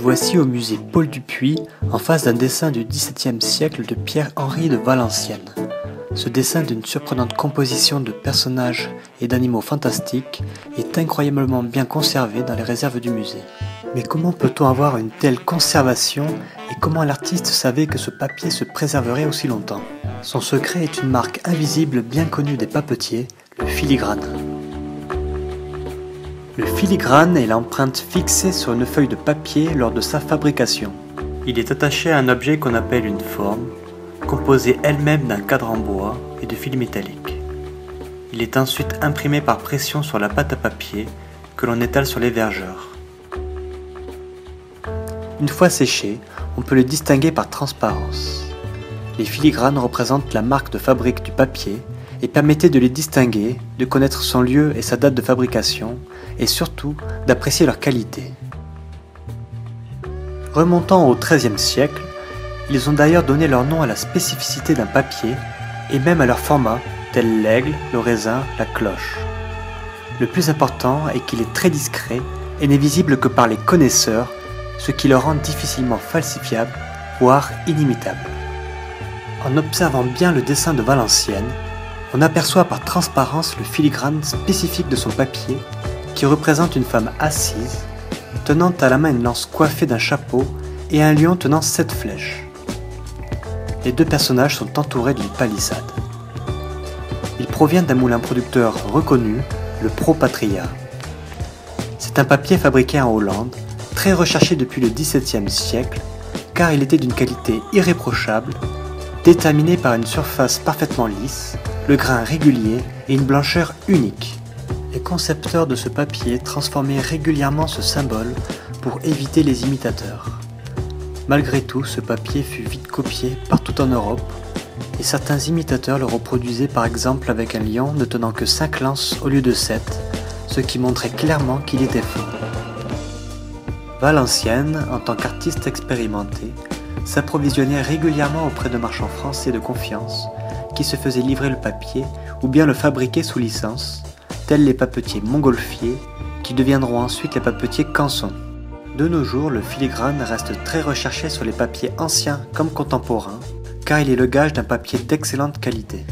voici au musée Paul Dupuy, en face d'un dessin du XVIIe siècle de Pierre-Henri de Valenciennes. Ce dessin d'une surprenante composition de personnages et d'animaux fantastiques est incroyablement bien conservé dans les réserves du musée. Mais comment peut-on avoir une telle conservation et comment l'artiste savait que ce papier se préserverait aussi longtemps? Son secret est une marque invisible bien connue des papetiers, le filigrane. Le filigrane est l'empreinte fixée sur une feuille de papier lors de sa fabrication. Il est attaché à un objet qu'on appelle une forme, composée elle-même d'un cadre en bois et de fils métalliques. Il est ensuite imprimé par pression sur la pâte à papier que l'on étale sur les vergeurs. Une fois séché, on peut le distinguer par transparence. Les filigranes représentent la marque de fabrique du papier et permettaient de les distinguer, de connaître son lieu et sa date de fabrication, et surtout d'apprécier leur qualité. Remontant au XIIIe siècle, ils ont d'ailleurs donné leur nom à la spécificité d'un papier et même à leur format, tel l'aigle, le raisin, la cloche. Le plus important est qu'il est très discret et n'est visible que par les connaisseurs, ce qui le rend difficilement falsifiable, voire inimitable. En observant bien le dessin de Valenciennes, on aperçoit par transparence le filigrane spécifique de son papier qui représente une femme assise, tenant à la main une lance coiffée d'un chapeau et un lion tenant 7 flèches. Les deux personnages sont entourés d'une palissade. Il provient d'un moulin producteur reconnu, le Pro Patria. C'est un papier fabriqué en Hollande, très recherché depuis le XVIIe siècle, car il était d'une qualité irréprochable, déterminé par une surface parfaitement lisse, le grain régulier et une blancheur unique. Les concepteurs de ce papier transformaient régulièrement ce symbole pour éviter les imitateurs. Malgré tout, ce papier fut vite copié partout en Europe et certains imitateurs le reproduisaient par exemple avec un lion ne tenant que 5 lances au lieu de 7, ce qui montrait clairement qu'il était faux. Valenciennes, en tant qu'artiste expérimenté, s'approvisionnait régulièrement auprès de marchands français de confiance qui se faisaient livrer le papier ou bien le fabriquer sous licence, tels les papetiers Montgolfier qui deviendront ensuite les papetiers Canson. De nos jours, le filigrane reste très recherché sur les papiers anciens comme contemporains, car il est le gage d'un papier d'excellente qualité.